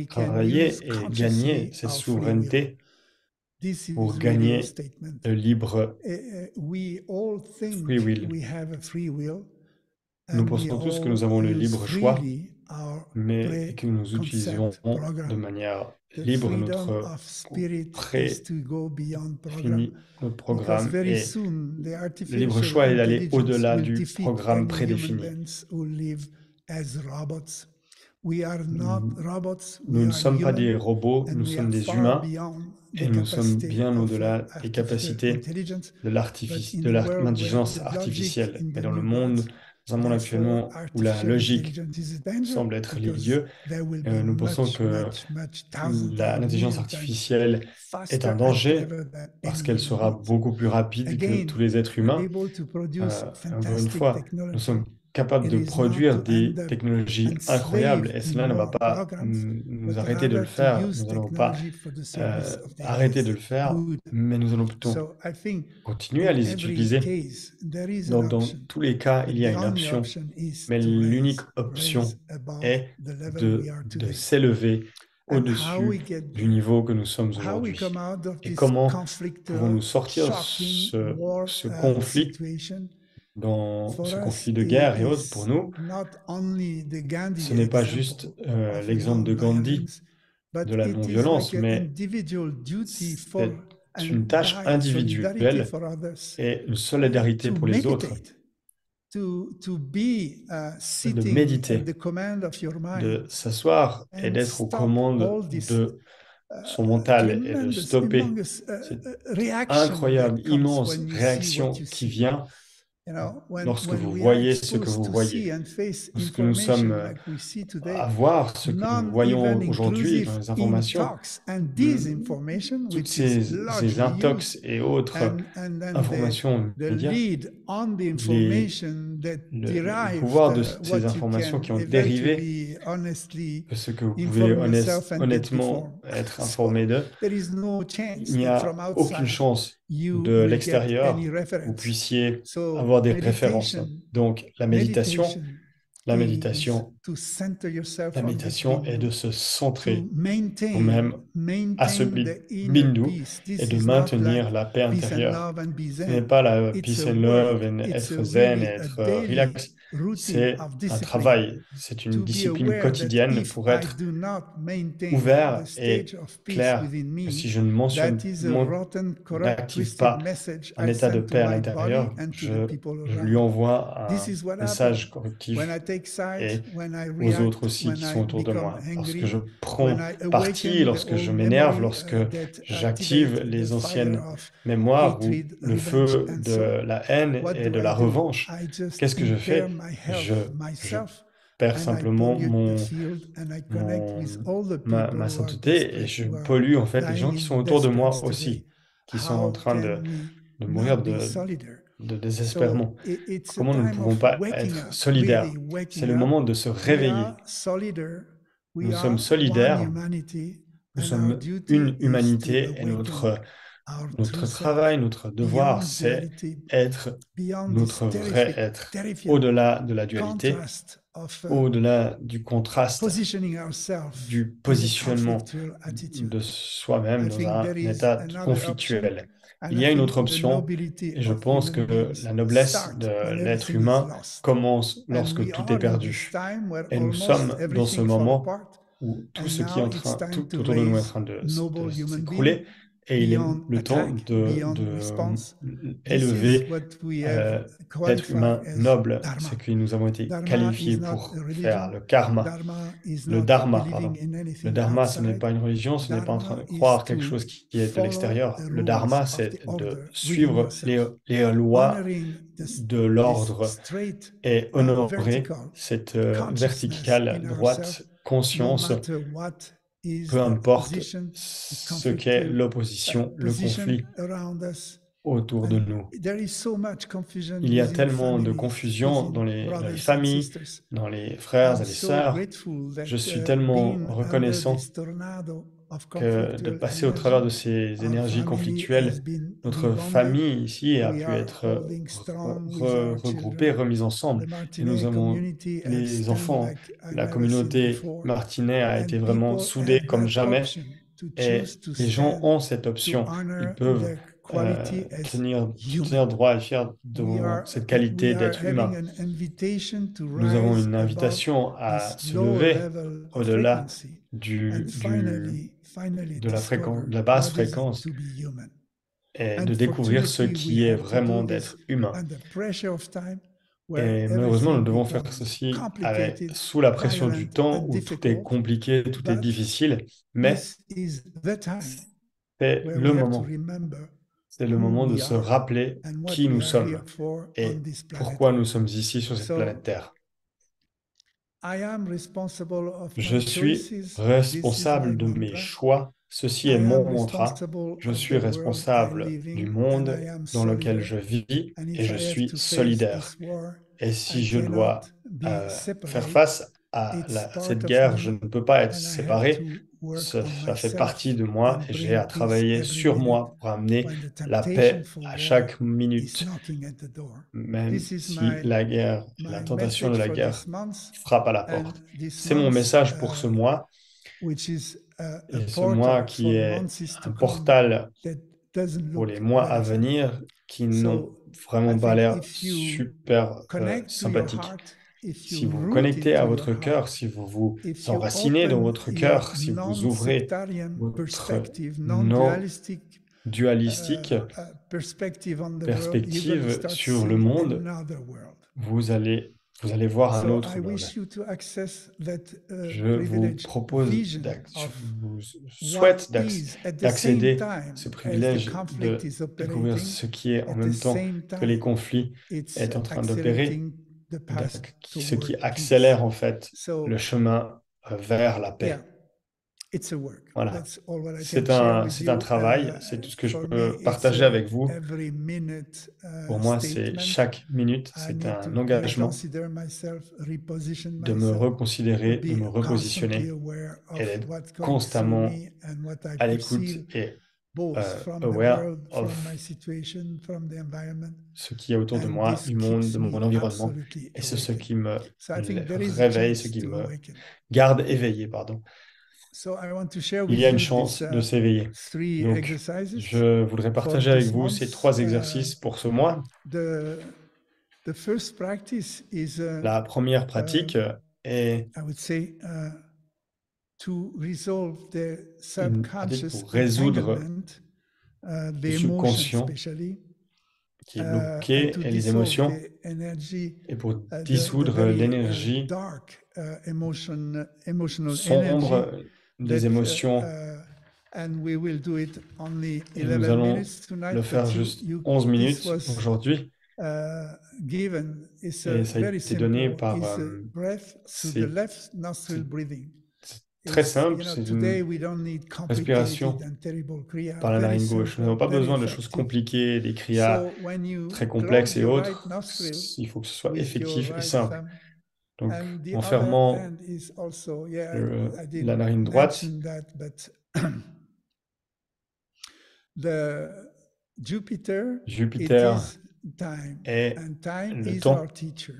travailler et gagner cette souveraineté pour gagner le libre free will. Nous pensons tous que nous avons le libre choix, mais que nous utiliserons de manière libre notre programme, et le libre choix est d'aller au-delà du programme prédéfini. Nous ne sommes pas des robots, nous sommes des humains, et nous sommes bien au-delà des capacités de l'intelligence artificielle. Et dans un monde actuellement où la logique semble être l'idée, nous pensons que l'intelligence artificielle est un danger parce qu'elle sera beaucoup plus rapide que tous les êtres humains. Encore une fois, nous sommes capables de produire des technologies incroyables, et cela ne va pas nous arrêter de le faire. Nous n'allons pas arrêter de le faire, mais nous allons plutôt continuer à les utiliser. Donc, dans tous les cas, il y a une option, mais l'unique option est de s'élever au-dessus du niveau que nous sommes aujourd'hui. Et comment pouvons-nous sortir de ce conflit, dans ce conflit de guerre et autres? Pour nous, ce n'est pas juste l'exemple de Gandhi, de la non-violence, mais c'est une tâche individuelle et une solidarité pour les autres, de méditer, de s'asseoir et d'être aux commandes de son mental et de stopper cette incroyable, immense réaction qui vient lorsque vous voyez ce que vous voyez. Lorsque nous sommes à voir ce que nous voyons aujourd'hui dans les informations, toutes ces intox et autres informations médias, le pouvoir de ces informations qui ont dérivé de ce que vous pouvez honnêtement être informé d'eux, il n'y a aucune chance de l'extérieur vous puissiez avoir des références. Donc la méditation est de se centrer vous-même à ce bindu et de maintenir la paix intérieure. Ce n'est pas la peace and love et être zen et être relax, C'est un travail, c'est une discipline quotidienne pour être ouvert et clair que si je n'active pas un état de paix à l'intérieur, je lui envoie un message correctif et aux autres aussi qui sont autour de moi. Lorsque je prends parti, lorsque je m'énerve, lorsque j'active les anciennes mémoires ou le feu de la haine et de la revanche, qu'est-ce que je fais? Je perds simplement ma sainteté et je pollue en fait les gens qui sont autour de moi aussi, qui sont en train de mourir de désespérement. Comment nous ne pouvons pas être solidaires? C'est le moment de se réveiller. Nous sommes solidaires, nous sommes une humanité et notre travail, notre devoir, c'est être notre vrai être, au-delà de la dualité, au-delà du contraste, du positionnement de soi-même dans un état conflictuel. Il y a une autre option, et je pense que la noblesse de l'être humain commence lorsque tout est perdu. Et nous sommes dans ce moment où tout ce qui est tout autour de nous est en train de s'écrouler, et il est le temps d'élever l'être humain noble, ce que nous avons été qualifiés pour faire, le karma, le dharma, pardon. Le dharma, ce n'est pas une religion, ce n'est pas en train de croire quelque chose qui est de l'extérieur. Le dharma, c'est de suivre les lois de l'ordre et honorer cette verticale droite conscience, peu importe ce qu'est l'opposition, le conflit autour de nous. Il y a tellement de confusion dans les familles, dans les frères et les sœurs. Je suis tellement reconnaissant que de passer au travers de ces énergies conflictuelles, notre famille ici a pu être regroupée, remise ensemble. Et nous avons, les enfants, la communauté Martinet a été vraiment soudée comme jamais. Et les gens ont cette option. Ils peuvent tenir droit et fier devant cette qualité d'être humain. Nous avons une invitation à se lever au-delà de la basse fréquence et de découvrir ce qui est vraiment d'être humain. Et malheureusement, nous devons faire ceci sous la pression du temps où tout est compliqué, tout est difficile, mais c'est le moment. C'est le moment de se rappeler qui nous sommes et pourquoi nous sommes ici sur cette planète Terre. Je suis responsable de mes choix. Ceci est mon mantra. Je suis responsable du monde dans lequel je vis et je suis solidaire. Et si je dois faire face à cette guerre, je ne peux pas être séparé. Ça fait partie de moi et j'ai à travailler sur moi pour amener la paix à chaque minute, même si la guerre, la tentation de la guerre frappe à la porte. C'est mon message pour ce mois, et ce mois qui est un portal pour les mois à venir qui n'ont vraiment pas l'air super sympathiques. Si vous vous connectez à votre cœur, si vous vous enracinez dans votre cœur, si vous ouvrez votre non-dualistique perspective sur le monde, vous allez voir un autre monde. Je vous souhaite d'accéder à ce privilège de découvrir ce qui est en même temps que les conflits est en train d'opérer, ce qui accélère en fait le chemin vers la paix. Voilà. C'est un travail, c'est tout ce que je peux partager avec vous. Pour moi, c'est chaque minute, c'est un engagement de me reconsidérer, de me repositionner et d'être constamment à l'écoute et aware of ce qui est autour de moi, du monde, de mon environnement. Et c'est ce qui me réveille, ce qui me garde éveillé, pardon. Il y a une chance de s'éveiller. Donc, je voudrais partager avec vous ces 3 exercices pour ce mois. La première pratique est I would say, to resolve the une pratique subconscious pour résoudre entanglement, the le emotion subconscient especially, qui est and bloqué to et les dissolve émotions, the energy, et pour the dissoudre very l'énergie dark emotional energy sombre des that, émotions. and we will do it only Et nous 11 allons minutes tonight, le but faire juste 11 this minutes was aujourd'hui. given. It's Et ça a very été donné simple. par... It's a breath through the c'est left nostril breathing. très simple, c'est Today une we don't need complicated respiration and terrible kriya. par la Very narine gauche. Nous n'avons simple, pas very besoin de choses effective. compliquées, des kriyas So when you très complexes close et your right autres. nostril Il faut que ce soit with your effectif et right simple. thumb, Donc, and the en other fermant hand is also, I la didn't narine droite, mention that, but the Jupiter, it Jupiter is time, est and time le is our temps, teacher.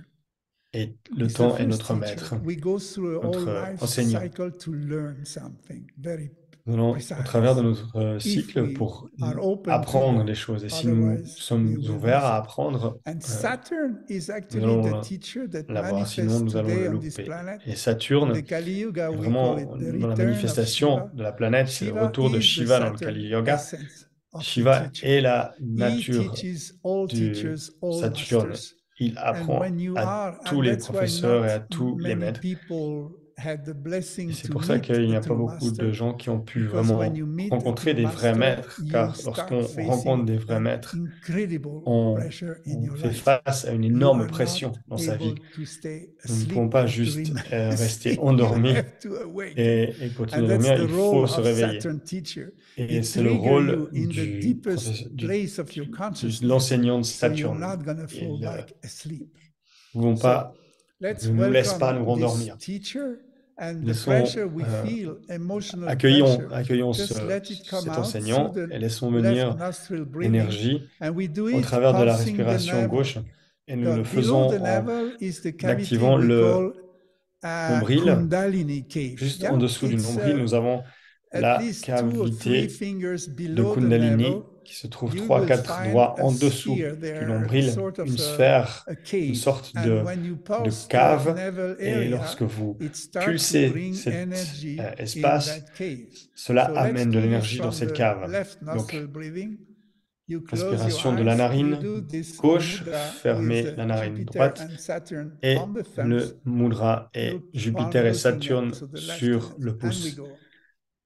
et le It's the temps est first notre teacher. maître, We go through a whole notre life enseignant. cycle to learn something very Nous allons precise. au travers de notre If cycle we pour are open to apprendre that, les choses. Et si nous otherwise sommes we will ouverts miss à it. apprendre, And Saturn is nous actually the allons teacher that l'avoir. Sinon, manifests nous allons le today on this louper. planet. Et In Saturne the Kali Yuga, est we call vraiment it the dans la return of manifestation Shiva. de la planète. C'est le Shiva retour de is the Shiva dans le Kali Saturn Yoga. essence of the Shiva teacher. est la He nature teaches all du teachers, all Saturne. masters. Il And apprend when you à are, tous and les that's why professeurs et à not tous les many maîtres. people had the Et blessing c'est to pour ça meet qu'il n'y a a pas true beaucoup de master, gens qui ont pu because when vraiment you meet a rencontrer true des vrais master, maîtres, you car start lorsqu'on rencontre facing des vrais an maîtres, incredible on, pressure in on your fait life. face à une You énorme are not pression dans sa vie. able to stay Nous ne pouvons asleep. pas You have to juste remain rester asleep. You endormis have to awaken. et continuer And à that's dormir, the il role faut se of réveiller. Saturn teacher. Et It c'est le trigger rôle you in the deepest place of your de consciousness, l'enseignant de so you're Saturne. not gonna fall Ils ne back asleep. vont So pas, let's ne nous laissent pas welcome nous this rendormir. teacher, and the Laissons, pressure we feel, emotional accueillons pressure, just let it come cet out through enseignant the et laissons left venir nostril breathing, l'énergie and we do au it travers de la pulsing the respiration navel. gauche, et nous le Below the faisons en navel is the cavity activant we le call a nombril. Kundalini cave. Juste en Yeah, dessous du it's nombril, nous avons at la least 2 or 3 cavité fingers de below the navel. Kundalini qui se trouve You will 3-4 find doigts a en dessous sphere du there, nombril, sort of une sphère, a une cave. sorte And when you de pulse the cave. navel Et area, lorsque vous it starts to pulsez bring cet energy in espace, that cave. cela So let's amène de do this l'énergie dans from cette the cave. left Donc, nostril breathing. You close your inspiration de la eyes. You narine do this gauche, mudra fermez with la narine Jupiter droite, and Saturn on et the thumbs. le mudra et Jupiter et Looking Saturne to the left sur hand. le And we pouce go.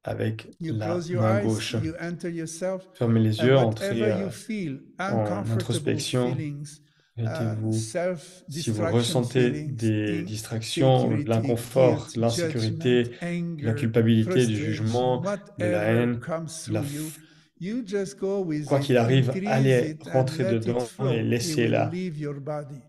avec You la close your main eyes, gauche. you enter yourself, Fermez les and yeux, whatever entrez you feel, en uncomfortable introspection. feelings, Mettez-vous, si vous self-distraction ressentez feelings, des distractions, de insecurity, l'inconfort, guilt, de judgment, l'insécurité, de la anger, culpabilité, du frustration, jugement, de la whatever haine, comes de la through you, you just go with quoi it, qu'il arrive, increase allez it, and rentrer let it dedans et flow. It will laissez-la leave your body.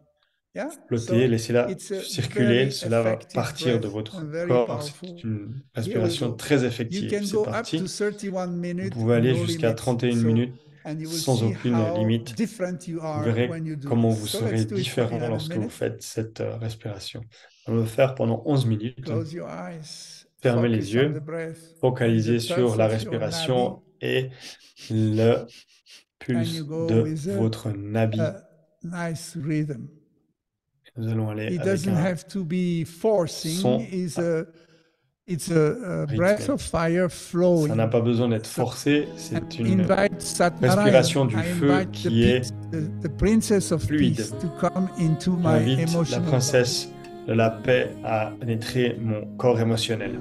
Yeah, flotter, so laissez-la it's a circuler. very Cela va effective partir de breath votre and very corps. C'est powerful. une Here we respiration go. très You effective. can C'est go up to parti. 31 Vous minutes, pouvez aller no jusqu'à limits. 31 So, minutes and you will sans see aucune how limite. different you Vous are verrez when you do comment this. vous So serez let's do it for différent 11 lorsque vous minutes. faites cette respiration. On va le faire pendant 11 minutes. Close your eyes. Fermez les Focus on the yeux. breath and the Focalisez sur pulse la of your nabi. respiration et le And you pulse go de with votre nabi. a nice rhythm. Nous allons aller It avec doesn't un have to be forcing. son It's a breath rythmé. of fire Ça flowing. n'a pas besoin d'être So, forcé, c'est and une invite Satnarayan. respiration du I feu invite qui est the princess of fluide. peace to come into my J'invite la emotional body. princesse de la paix à pénétrer mon corps émotionnel.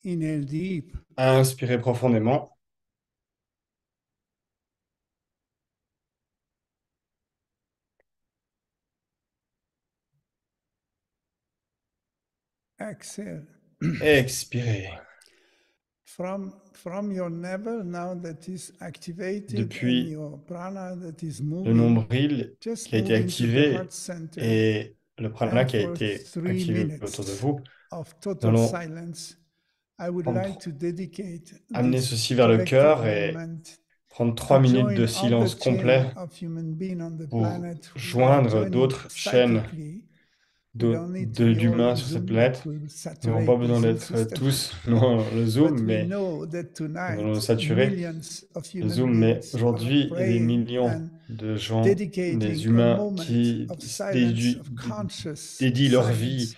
Inhale deep. Inspirez profondément. Exhale. Expirez. From your navel now that is activated and Depuis your prana that is le moving, nombril just qui a été move into the heart activé center. et le prana And qui a for été 3 activé autour de minutes vous, of nous total allons silence, I would like prendre- to dedicate amener this ceci vers le collective cœur et moment prendre to 3 minutes de join all the silence chain complet of human beings on the pour planet who are joindre joining d'autres chaînes psychically. We don't need to be all d'humains on sur cette Zoom, that planète. will Nous n'avons pas saturate the besoin Zoom d'être system. tous dans le Zoom, But we mais know that nous allons tonight saturer millions of le human Zoom. Mais beings are aujourd'hui, il y a des praying millions and de gens, des dedicating a humains moment qui of silence, of conscious dédient leur vie silence,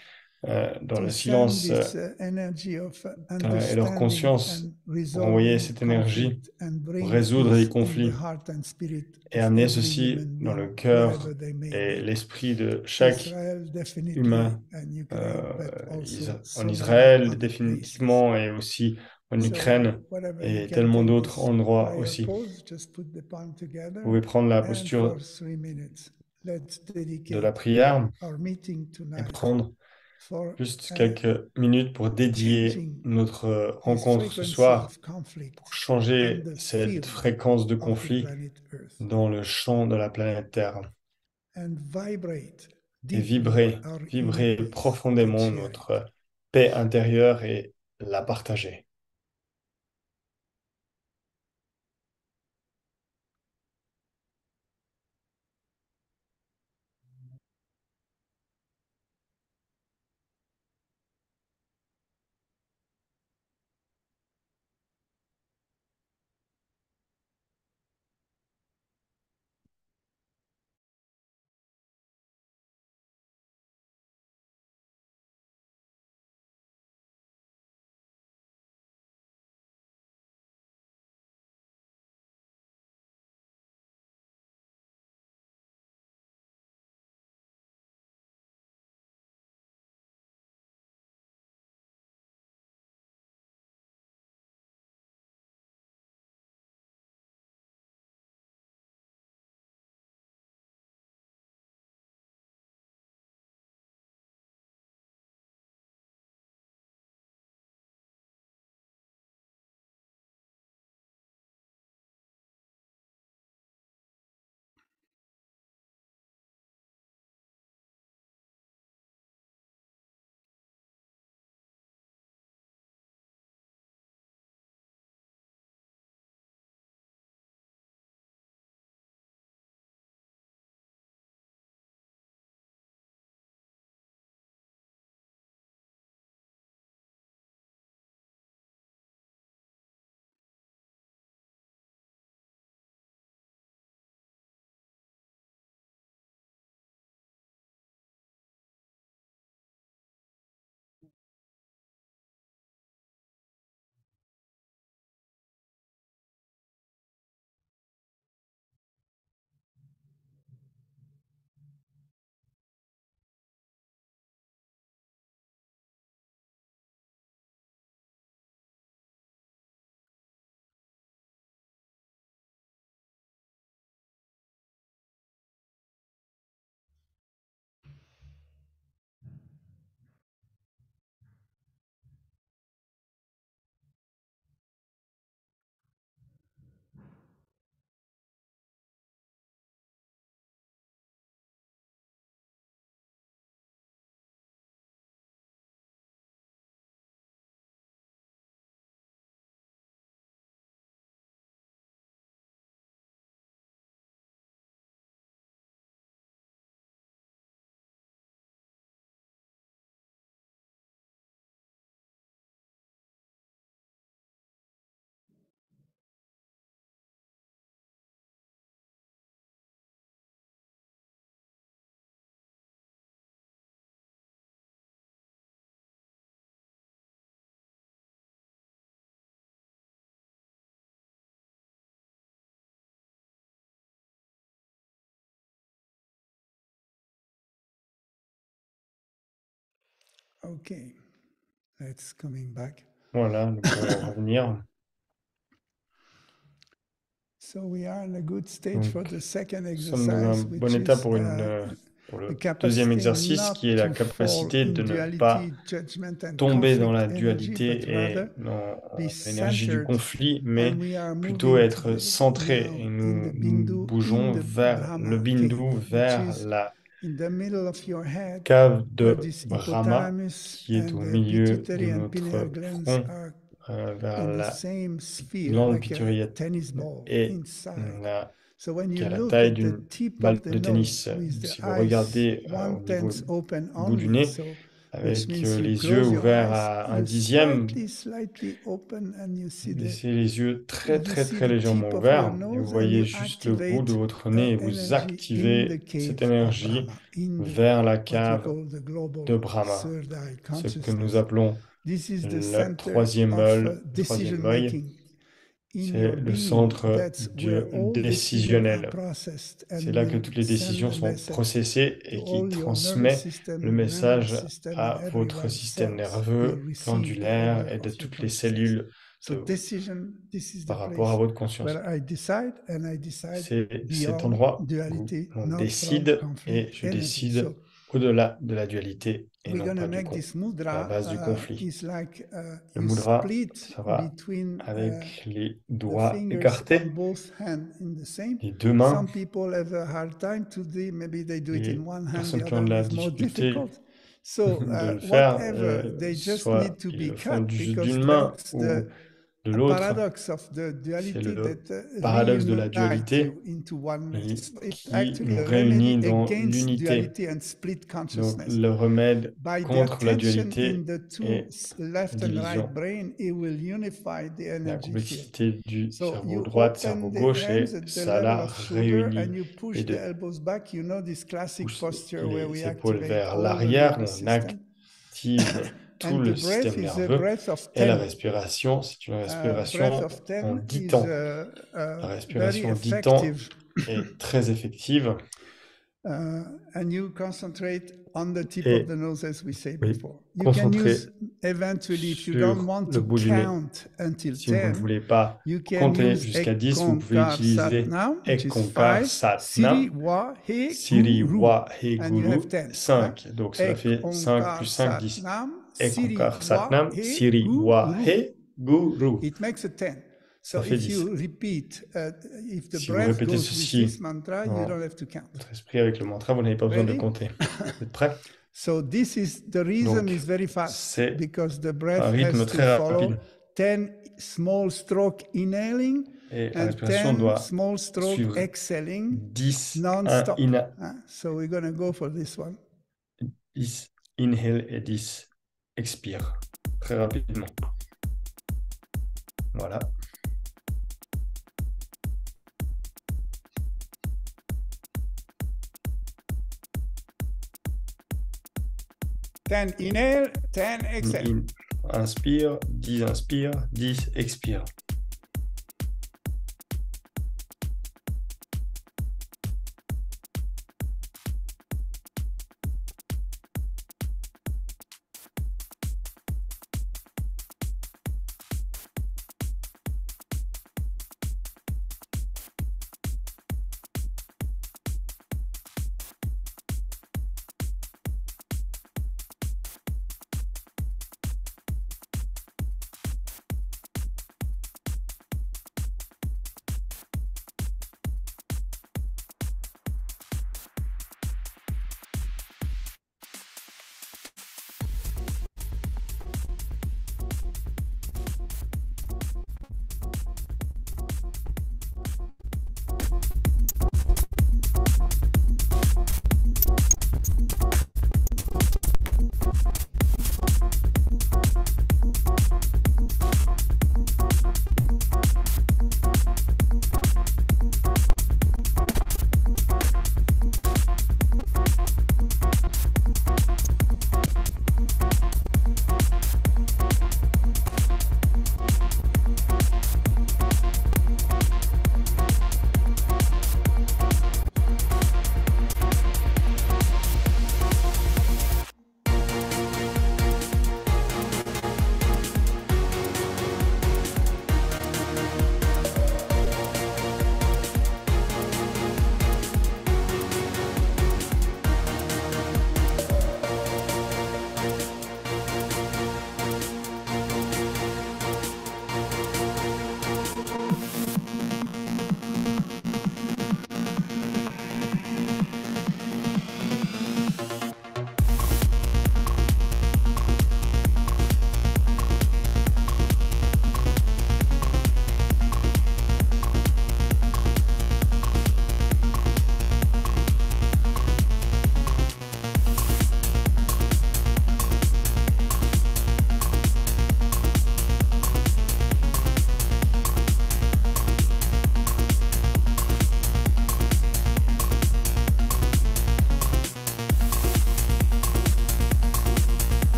dans to le send silence this energy of et leur understanding conscience and pour envoyer resolving cette énergie conflict and pour bring résoudre les peace in the conflits heart and spirit et of amener every ceci human dans le being, cœur wherever they may et be. l'esprit de chaque Israel definitely, humain and Ukraine, but also en so many Israël other places. définitivement et aussi en So Ukraine wherever you et can tellement take d'autres this endroits prayer aussi. pose, just put the palm Vous together, pouvez prendre la and for posture 3 minutes, let's de la dedicate prière our meeting et tonight prendre for juste quelques minutes pour dédier changing notre this rencontre ce frequency soir of pour conflict on changer the cette field fréquence de of the conflit planet Earth dans le champ de la planète Terre and vibrate et deeply our inner vibrer peace and profondément share it. notre paix intérieure et la partager. Okay, let's coming back. Voilà, nous pouvons revenir. Donc, nous sommes dans un bon état pour le deuxième exercice, qui est la capacité de ne pas tomber dans la dualité et dans l'énergie du conflit, mais plutôt être centré. Et nous bougeons vers le Bindu, vers la cave de Brahma, qui est au milieu de notre front, vers la glande pituitaire et qui a la taille d'une balle de tennis. Si vous regardez au niveau du bout du nez, avec les yeux ouverts à 1/10, laissez les yeux très très très légèrement ouverts et vous voyez juste le bout de votre nez et vous activez cette énergie vers la cave de Brahma, ce que nous appelons le troisième œil. C'est le centre décisionnel. C'est là que toutes les décisions sont processées et qui transmet le message à votre système nerveux, glandulaire et de toutes les cellules par rapport à votre conscience. C'est cet endroit où on décide, et je décide au-delà de la dualité et non pas à la base du conflit. Le mudra, ça va avec les doigts écartés, les deux mains. Les personnes qui ont de la difficulté de le faire, soit ils le font d'une main ou de l'autre. C'est le paradoxe de la dualité qui nous réunit dans l'unité. Donc le remède contre la dualité est la division. La complexité du cerveau droit, cerveau gauche, et ça la réunit. Et de pousser les épaules vers l'arrière, on active tout le système nerveux. Et la respiration, c'est une respiration en 10 temps. La respiration en 10 temps est très effective. Et concentrez sur le bout du nez. Si vous ne voulez pas compter jusqu'à 10, vous pouvez utiliser Ekonkar Satnam, Siri Wa He Guru 5. Donc cela fait 5 plus 5, 10. Ekonkar Satnam, Siri Wa He Guru. Ça fait 10. Si vous répétez ceci dans votre esprit avec le mantra, vous n'avez pas besoin de compter. Vous êtes prêts? Donc, c'est un rythme très rapide. Et la respiration doit suivre 10 inhale et 10 expire. Très rapidement. Voilà. Inhale, 10 exhale. Inspire, 10 inspire, 10 expire.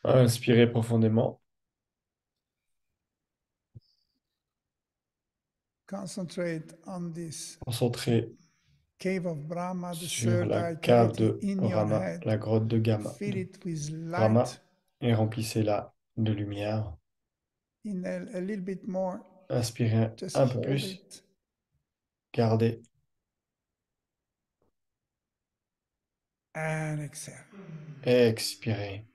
Inspirez profondément. Concentrez sur la cave de Brahma, la grotte de Brahma, et remplissez-la de lumière. Inspirez un peu plus. Gardez. Expirez.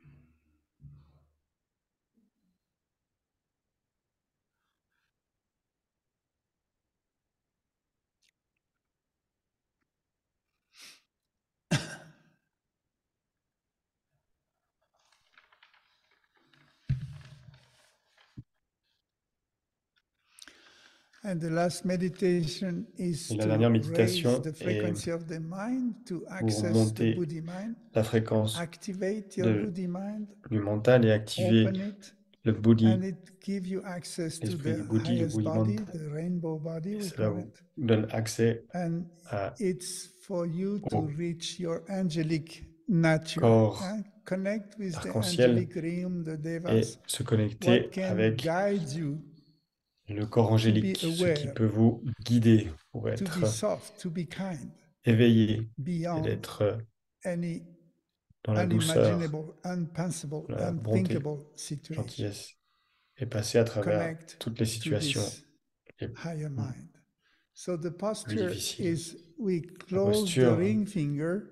And the last meditation is Et la to dernière raise méditation the est frequency of the mind to pour access the monter Buddhi mind. la fréquence Activate your Buddhi mind, du mental et activer open it, le Buddhi, and it gives you access to l'esprit the du Buddhi, le highest Buddhi body, mental. the rainbow body, Et we cela call vous it. donne accès And à, it's for you to au reach your angelic nature. corps Connect with the arc-en-ciel angelic realm, the et devas. se What connecter can avec guide you le corps to be angélique, ce qui aware, peut vous guider pour to be être soft, to be kind, éveillé et beyond d'être any dans la douceur, unimaginable, unpensable, la bonté, unthinkable situation. gentillesse et passer à travers Connect toutes les to situations this les higher mind. So the plus posture difficiles. is we La close the posture ring finger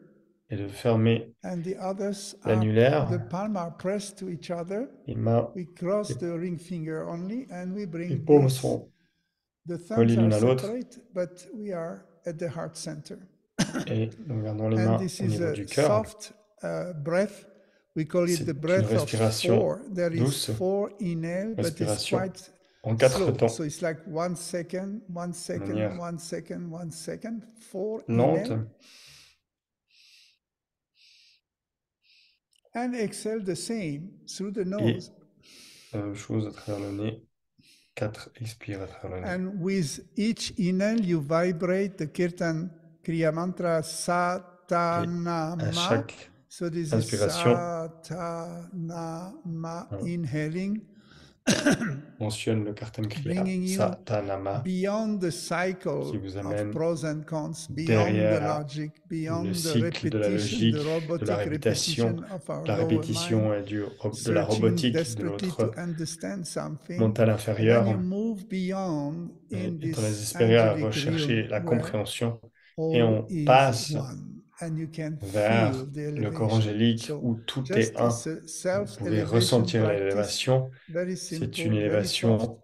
est de fermer and the others are, l'annulaire, the palm are pressed to each other. les mains, We cross the ring finger only and we les bring paumes this. sont The thumbs collées are l'une à l'autre separate, but we are at the heart center. et nous gardons les And mains this au is niveau a du cœur. soft breath. We call it the C'est une breath of respiration four. There is douce, 4 inhale, but it's respiration quite en 4 slow. temps, So it's like 1 second, 1 de second, manière 1 second, 1 second, 4 lente. inhale. And exhale the same through the Et nose. la même chose à travers le nez. 4 expires à travers le nez. And with each inhale, you vibrate the Kirtan Kriya Mantra Et à Satanama. chaque So this is inspiration, Satanama, on inhaling, mentionne le Kartan Kriya bringing you Satanama beyond the qui cycle vous of amène pros and cons, beyond the derrière logic, le beyond the cycle de la repetition, logique, the de la robotic répétition, repetition of our de la lower répétition mind, et de la searching robotique de desperately to notre understand something, mental and then you inférieur. move beyond in Étant this désespéré à angelic rechercher realm la where compréhension et all on is passe one, and you can vers feel the le corps elevation. angélique So où tout est just un. it's a Vous pouvez self-elevation ressentir practice, l'élévation. very C'est simple, une very soft. élévation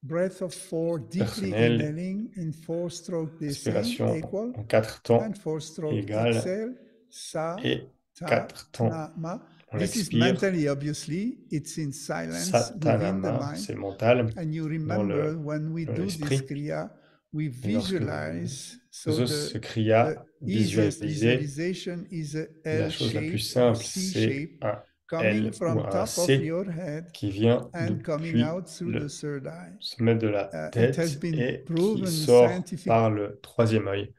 Breath of 4, deeply personnelle, inhaling in 4 strokes the same, respiration equal, en 4 temps and 4 stroke égale exhale, sa, et ta, 4 temps. na, ma. On This is l'expire. mentally, obviously, it's in silence within the Satanama, mind. c'est mental And you dans remember when we do this l'esprit. kriya, we Et lorsque vous visualize, so faisez ce kriya, the easiest visualisez, visualization is a la L chose la plus shape or simple, C c'est shape un coming L ou from un top of C your head qui vient and coming depuis out through the le third eye. sommet de la It has tête been et qui proven sort scientifically. par le troisième œil.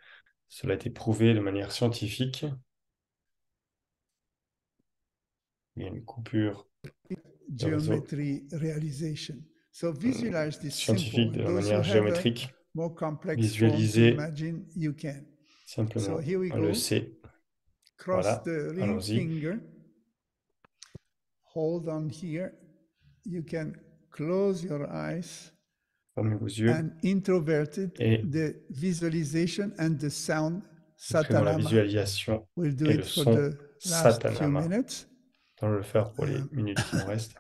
Cela a été prouvé de manière scientifique. Il y a une coupure de réseau Geometry realization. So visualize this simple. scientifique de la Those who manière have a géométrique. more complex form to Visualiser imagine, you can. simplement. So here we On le go. sait. Cross Voilà, the ring allons-y. finger. Hold on here. You can close your eyes Fermez vos yeux and introverted et the visualization and the sound entrez dans la Satanama. visualisation We'll do et it le for son the last few Satanama. minutes. On va le faire pour les minutes qui nous restent.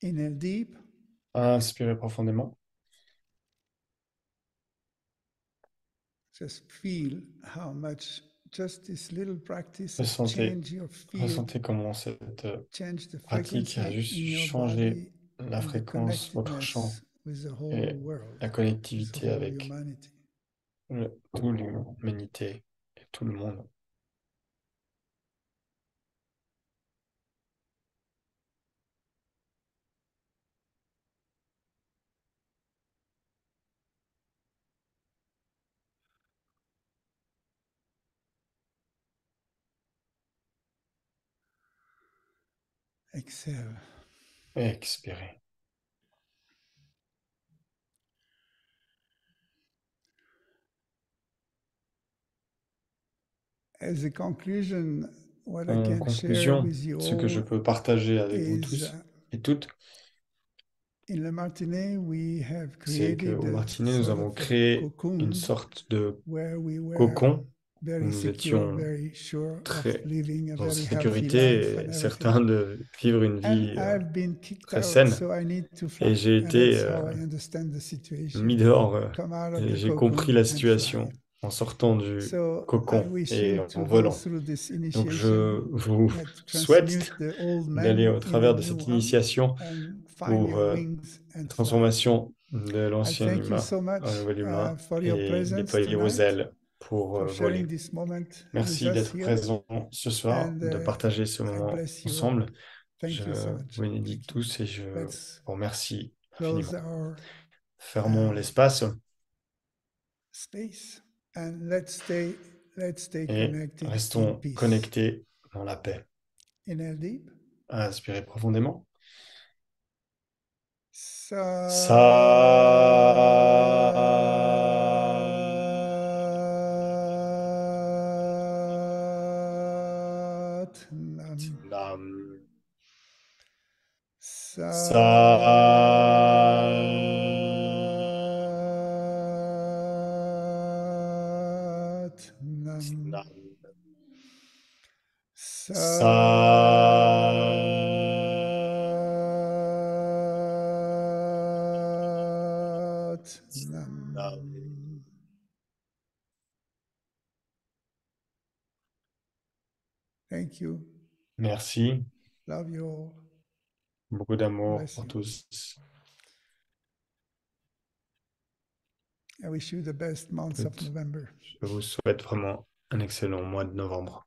Inhale deep. Inspirez profondément. Just feel how much just this little practice has Ressentez, changed your field, ressentez comment cette changed the pratique a frequency juste in your changé body la and the fréquence, votre champ connectedness with the whole et world, la with the connectivité whole avec humanity. toute l'humanité et tout le monde. Exhale. Et expirez. As a conclusion, what I En can share conclusion, with you ce que je all peux partager avec vous is tous et toutes, in Le Martinet, we have c'est created qu'au a Martinet, nous sort avons of a créé une cocoon sorte de where we were cocon où very nous secure, étions very sure of très living a en very healthy life sécurité and et everything. certains de vivre une And vie I've been kicked très out, saine. so I need to Et fly. j'ai And été that's how I understand the situation. mis dehors Come out of et the j'ai compris la cocoon and fly. situation en sortant du So I cocon wish et you en to go volant. through this Donc initiation je vous that transmute souhaite the old d'aller man au in a travers de new cette one initiation and find pour your la wings and fly. transformation de I l'ancien thank you humain so en much nouvel humain for your et presence déployer vos tonight, ailes pour for sharing voler. this moment with Merci us d'être here, présent ce soir, and de partager ce I moment bless you all. ensemble. Je Thank you so vous much. bénis Thank you. tous et je Let's vous remercie close infiniment. our Fermons l'espace space and let's stay et connected in restons peace. connectés dans la paix. Inhale deep. Inspirez profondément. Sat Nam. Sat Nam. Sat Nam. Thank you. Merci. Love you all. Beaucoup d'amour Bless pour you. tous. I wish you the best months of November. Je vous souhaite vraiment un excellent mois de novembre.